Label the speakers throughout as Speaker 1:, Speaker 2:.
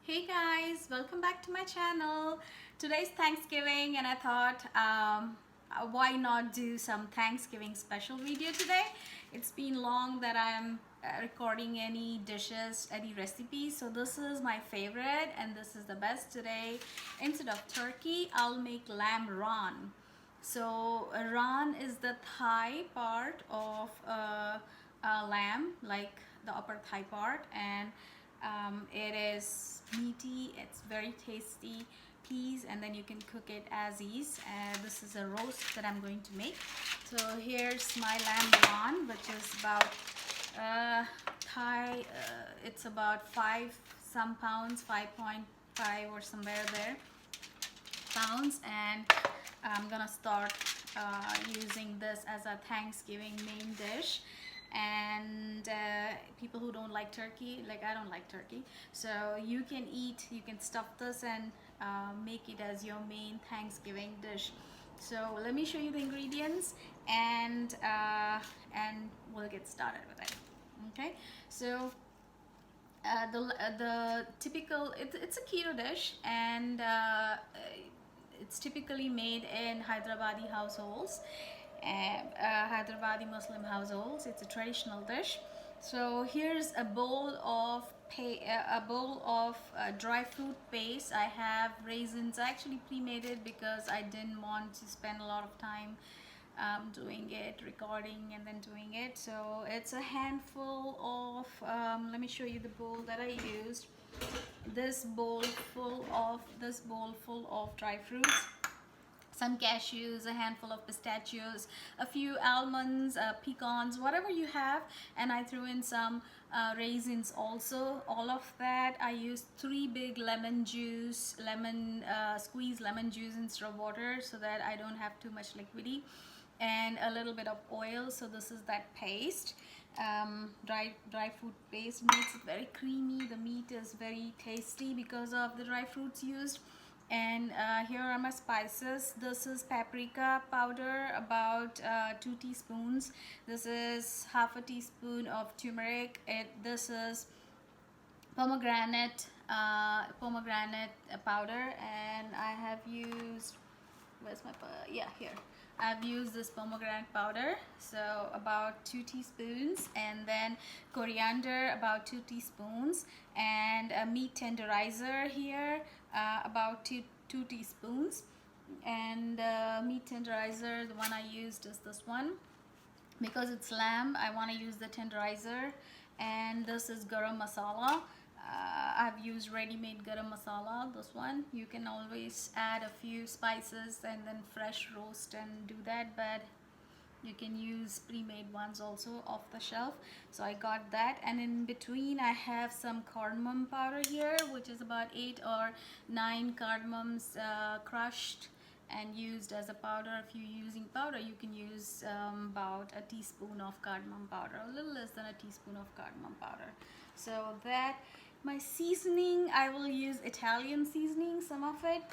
Speaker 1: Hey guys, welcome back to my channel. Today's Thanksgiving and I thought why not do some Thanksgiving special video today. It's been long that I'm recording any dishes, any recipes, so this is my favorite and this is the best today. Instead of turkey, I'll make lamb raan. So Raan is the thigh part of lamb, like the upper thigh part, and it is meaty, it's very tasty piece, and then you can cook it as is. This is a roast that I'm going to make. So here's my lamb raan, which is about thigh, it's about 5 some pounds, 5.5 or somewhere there pounds, and I'm gonna start using this as a Thanksgiving main dish. And people who don't like turkey, like I don't like turkey, so you can stuff this and make it as your main Thanksgiving dish. So let me show you the ingredients and we'll get started with it. Okay, so the typical, it's a keto dish, and it's typically made in Hyderabadi households, Hyderabadi Muslim households. It's a traditional dish. So here's a bowl of dry fruit paste. I have raisins. I actually pre-made it because I didn't want to spend a lot of time doing it, recording and then doing it. So it's a handful of let me show you the bowl that I used. This bowl full of dry fruits, some cashews, a handful of pistachios, a few almonds, pecans, whatever you have, and I threw in some raisins also. All of that. I used 3 big squeeze lemon juice instead of water, so that I don't have too much liquidy, and a little bit of oil. So this is that paste. Dry fruit paste makes it very creamy. The meat is very tasty because of the dry fruits used. And here are my spices. This is paprika powder, about 2 teaspoons. This is half a teaspoon of tumeric. This is pomegranate powder, and I have used, where's my yeah, here. I've used this pomegranate powder, so about 2 teaspoons, and then coriander, about 2 teaspoons, and a meat tenderizer here, about 2 teaspoons. And meat tenderizer, the one I used is this one. Because it's lamb, I want to use the tenderizer. And this is garam masala. I've used ready-made garam masala, this one. You can always add a few spices and then fresh roast and do that, but you can use pre-made ones also off the shelf. So I got that, and in between I have some cardamom powder here, which is about 8 or 9 cardamoms crushed and used as a powder. If you're using powder, you can use about a teaspoon of cardamom powder, a little less than a teaspoon of cardamom powder. So that, my seasoning, I will use Italian seasoning, some of it,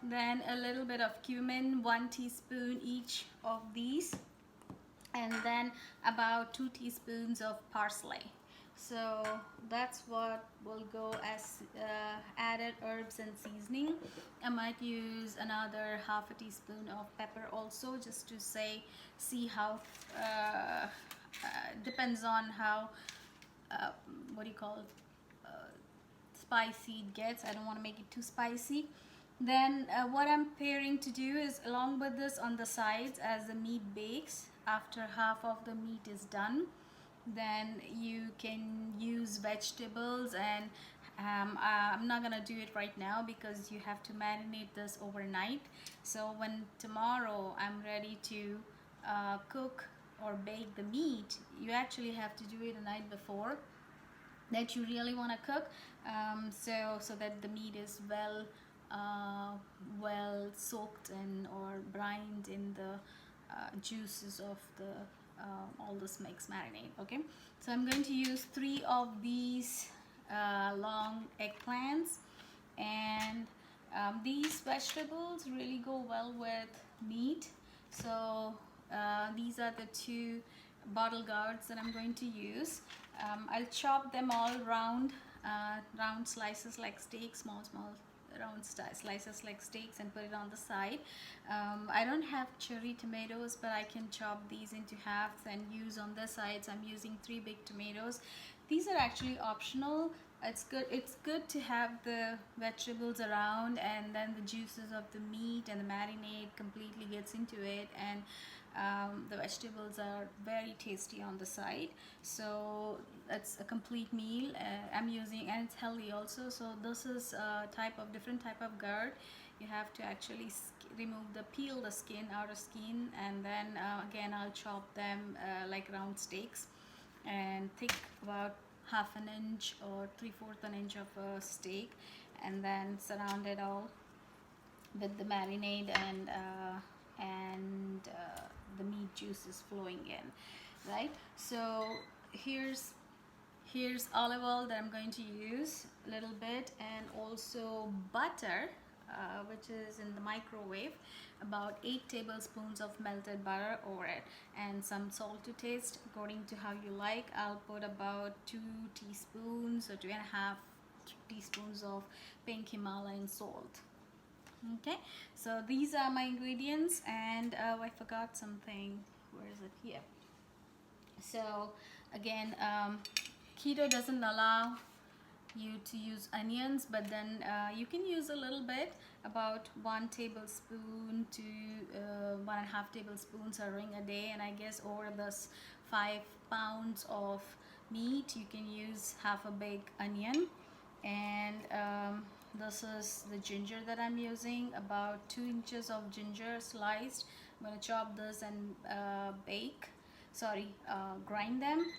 Speaker 1: then a little bit of cumin, 1 teaspoon each of these, and then about 2 teaspoons of parsley. So that's what will go as added herbs and seasoning. I might use another half a teaspoon of pepper also, just to see how depends on how what do you call it, spicy it gets. I don't want to make it too spicy. Then what I'm preparing to do is, along with this on the sides, as the meat bakes, after half of the meat is done, then you can use vegetables. And I'm not gonna do it right now because you have to marinate this overnight. So when tomorrow I'm ready to cook or bake the meat, you actually have to do it the night before that you really want to cook, so that the meat is well soaked in or brined in the juices of the all this mixed marinade. Okay, so I'm going to use 3 of these long eggplants, and these vegetables really go well with meat. So these are the 2 bottle gourds that I'm going to use. I'll chop them all round round slices like steaks, small round slices like steaks, and put it on the side. I don't have cherry tomatoes, but I can chop these into halves and use on the sides. I'm using 3 big tomatoes. These are actually optional. It's good to have the vegetables around, and then the juices of the meat and the marinade completely gets into it, and the vegetables are very tasty on the side. So it's a complete meal. I'm using, and it's healthy also. So this is a different type of gourd. You have to actually peel the skin, outer skin, and then again I'll chop them like round steaks, and thick about half an inch or 3/4 an inch of a steak, and then surround it all with the marinade, and the meat juices flowing in, right? So here's olive oil that I'm going to use a little bit, and also butter, which is in the microwave, about 8 tablespoons of melted butter over it, and some salt to taste according to how you like. I'll put about 2 teaspoons or 2.5 teaspoons of pink Himalayan salt. Okay, so these are my ingredients, and I forgot something. Where is it? Here. So again, keto doesn't allow you to use onions, but then you can use a little bit, about 1 tablespoon to 1.5 tablespoon serving a day, and I guess over this 5 pounds of meat you can use half a big onion. And this is the ginger that I'm using, about 2 inches of ginger sliced. I'm going to chop this and grind them.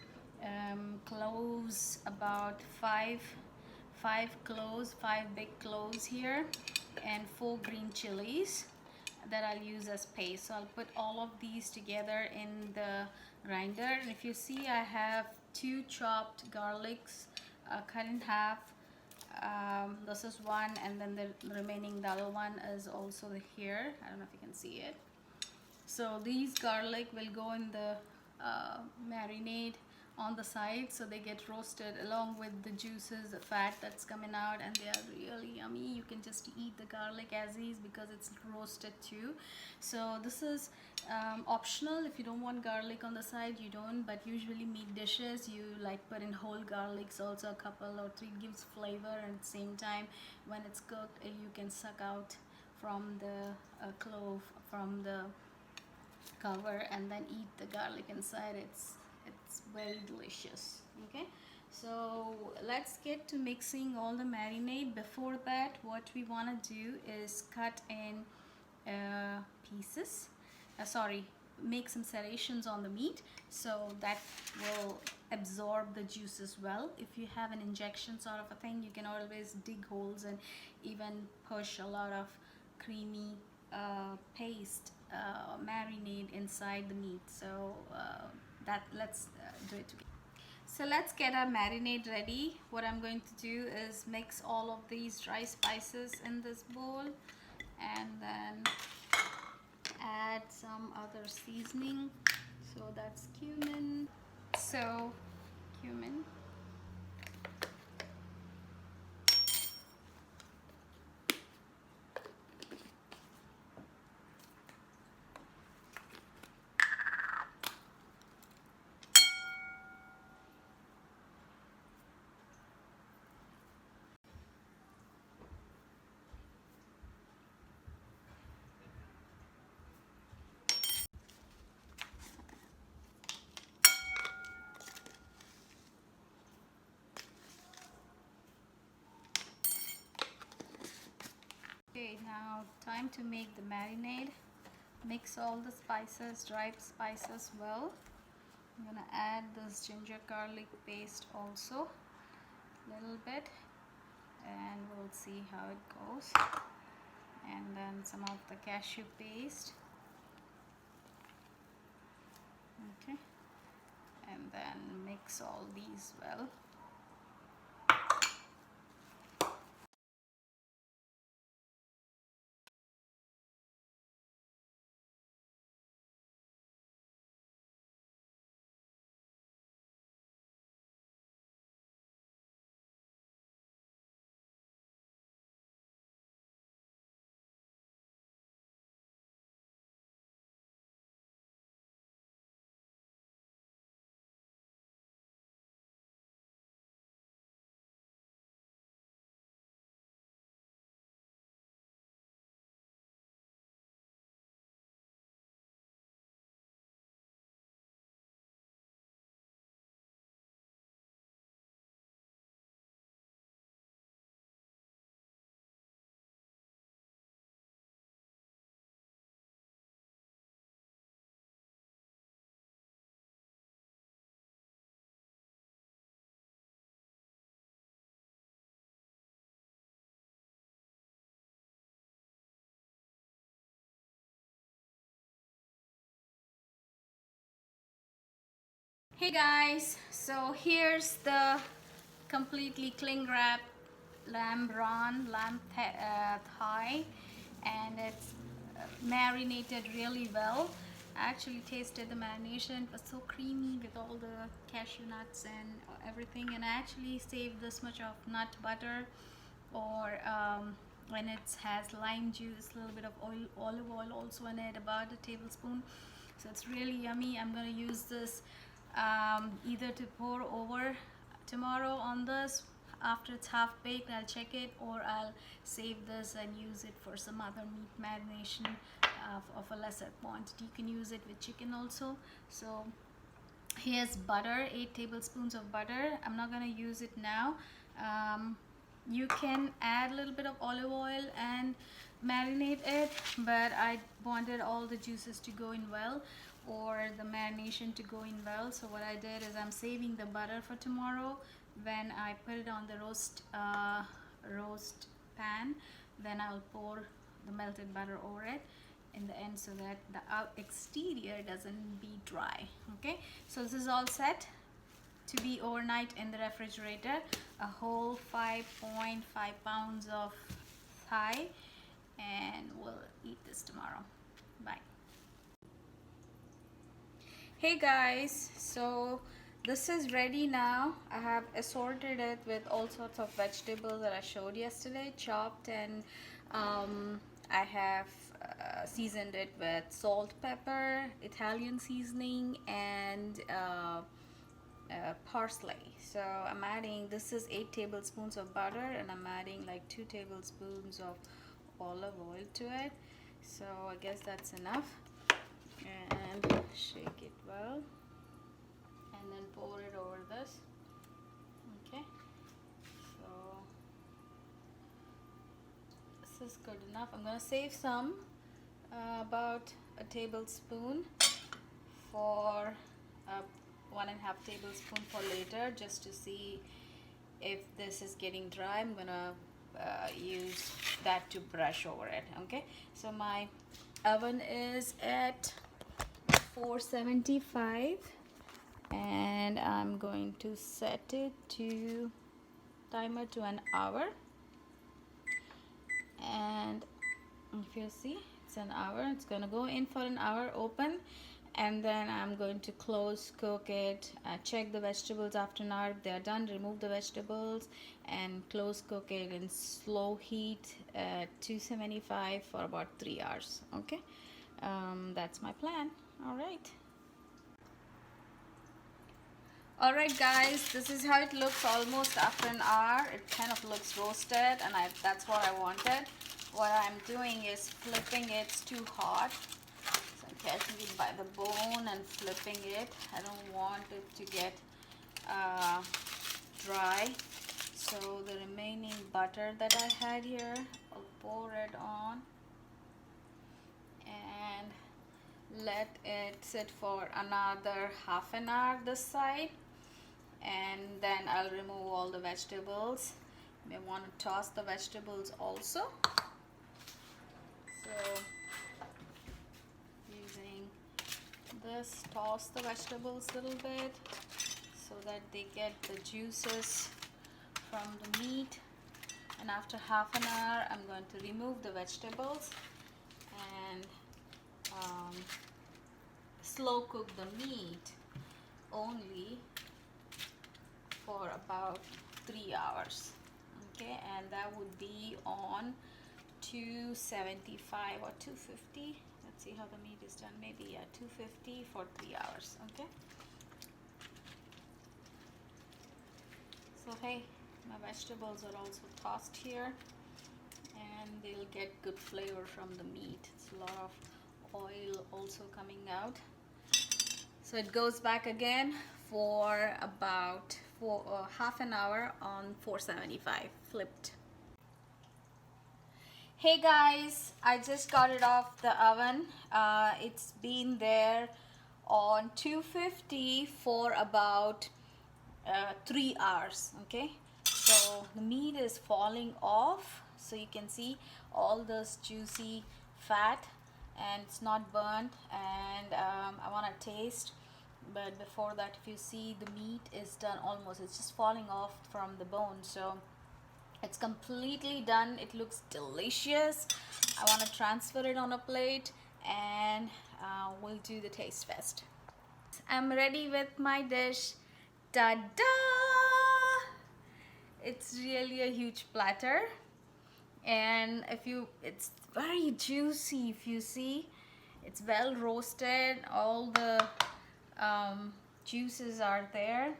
Speaker 1: Cloves, about 5 cloves, 5 big cloves here, and 4 green chillies that I'll use as paste. So I'll put all of these together in the grinder. And if you see, I have 2 chopped garlics cut in half. This is one, and then the other one is also here. I don't know if you can see it. So these garlic will go in the marinade on the side, so they get roasted along with the juices, the fat that's coming out, and they are really yummy. You can just eat the garlic as is because it's roasted too. So this is optional. If you don't want garlic on the side, you don't, but usually meat dishes you like put in whole garlics, also a couple or 3. It gives flavor, and at the same time when it's cooked you can suck out from the clove, from the cover, and then eat the garlic inside. It's very delicious. Okay, so let's get to mixing all the marinade. Before that, what we want to do is cut in pieces, make some serrations on the meat, so that will absorb the juices well. If you have an injection sort of a thing, you can always dig holes and even push a lot of creamy paste marinade inside the meat. So let's do it together. So let's get our marinade ready. What I'm going to do is mix all of these dry spices in this bowl, and then add some other seasoning. So that's cumin. So cumin, okay, now time to make the marinade. Mix all the spices, dried spices well. I'm gonna add this ginger garlic paste also a little bit, and we'll see how it goes. And then some of the cashew paste. Okay, and then mix all these well. Hey guys, so here's the completely cling wrap lamb thigh, and it's marinated really well. I actually tasted the marination. It was so creamy with all the cashew nuts and everything, and I actually saved this much of nut butter, or when it has lime juice, a little bit of olive oil also in it, about a tablespoon. So it's really yummy. I'm going to use this either to pour over tomorrow on this after it's half baked. I'll check it, or I'll save this and use it for some other meat marination of a lesser quantity. You can use it with chicken also. So here's butter, 8 tablespoons of butter. I'm not going to use it now. You can add a little bit of olive oil and marinate it, but I wanted all the juices to go in well, or the marination to go in well. So what I did is I'm saving the butter for tomorrow. When I put it on the roast pan, then I'll pour the melted butter over it in the end, so that the exterior doesn't be dry. Okay, so this is all set to be overnight in the refrigerator. A whole 5.5 pounds of thigh, and we'll eat this tomorrow. Bye. Hey guys, so this is ready now. I have assorted it with all sorts of vegetables that I showed yesterday, chopped, and I have seasoned it with salt, pepper, Italian seasoning, and parsley. So I'm adding, this is 8 tablespoons of butter, and I'm adding like 2 tablespoons of olive oil to it. So I guess that's enough, and shake it well, and then pour it over this. Okay, so this is good enough. I'm gonna save some, about a tablespoon for 1.5 tablespoon for later, just to see if this is getting dry. I'm gonna use that to brush over it. Okay, so my oven is at 475, and I'm going to set it to timer to an hour, and if you see, it's an hour. It's gonna go in for an hour open, and then I'm going to close cook it. Check the vegetables after an hour. If they are done, remove the vegetables and close cook it in slow heat at 275 for about 3 hours. Okay, that's my plan. Alright guys, this is how it looks almost after an hour. It kind of looks roasted, and that's what I wanted. What I'm doing is flipping it. It's too hot, so I'm catching it by the bone and flipping it. I don't want it to get dry. So the remaining butter that I had here, I'll pour it on and let it sit for another half an hour this side, and then I'll remove all the vegetables. You may want to toss the vegetables also. So using this, toss the vegetables a little bit so that they get the juices from the meat, and after half an hour I'm going to remove the vegetables and slow cook the meat only for about 3 hours. Okay, and that would be on 275 or 250. Let's see how the meat is done. Maybe 250 for 3 hours. Okay, so hey, my vegetables are also tossed here, and they'll get good flavor from the meat. It's a lot of oil also coming out. So it goes back again for about half an hour on 475 flipped. Hey guys, I just got it off the oven. It's been there on 250 for about 3 hours. Okay, so the meat is falling off, so you can see all this juicy fat, and it's not burnt. And I want to taste but before that, if you see, the meat is done almost, it's just falling off from the bone, so it's completely done. It looks delicious. I want to transfer it on a plate, and we'll do the taste test. I'm ready with my dish. Ta-da! It's really a huge platter, and it's very juicy. If you see, it's well roasted, all the juices are there.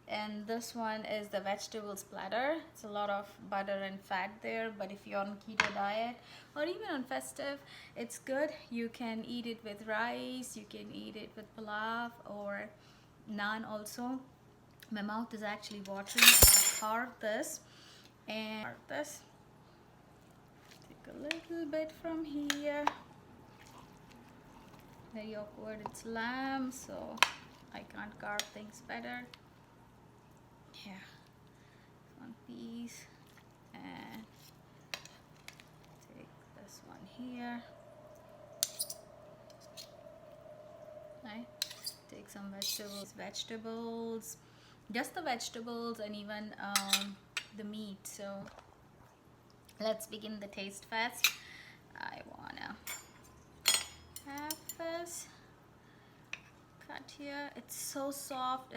Speaker 1: And this one is the vegetables platter. It's a lot of butter and fat there, but if you're on keto diet or even on festive, it's good. You can eat it with rice, you can eat it with pulao or naan also. My mouth is actually watering. I'll carve this and carve this. Take a little bit from here. Very awkward. It's lamb, so I can't carve things better. Yeah, one piece, and take this one here. Right, take some vegetables, just the vegetables, and even the meat. So let's begin the taste test. I wanna have this cut here. It's so soft,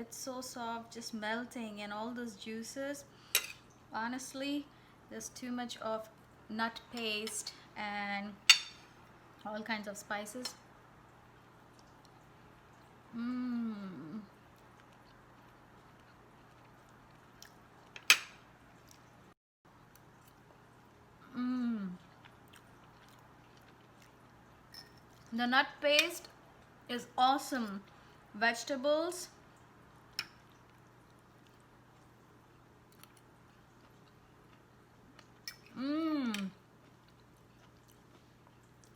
Speaker 1: just melting, and all those juices. Honestly, there's too much of nut paste and all kinds of spices. The nut paste is awesome. Vegetables,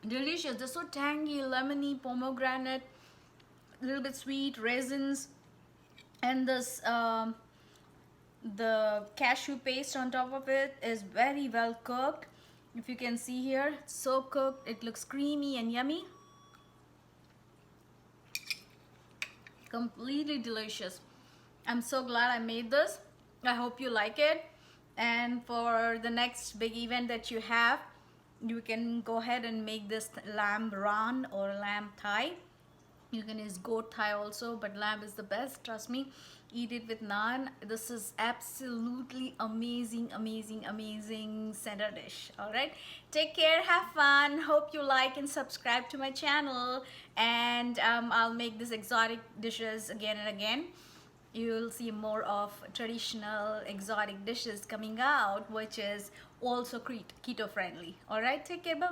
Speaker 1: delicious. They're so tangy, lemony, pomegranate, a little bit sweet, raisins, and this the cashew paste on top of it is very well cooked. If you can see here, it's so cooked, it looks creamy and yummy. Completely delicious. I'm so glad I made this. I hope you like it, and for the next big event that you have, you can go ahead and make this lamb Raan or lamb thigh. You can use goat thigh also, but lamb is the best, trust me. Eat it with naan. This is absolutely amazing center dish. All right, take care, have fun. Hope you like and subscribe to my channel, and I'll make these exotic dishes again and again. You'll see more of traditional exotic dishes coming out, which is also keto friendly. All right, take care, bye bye.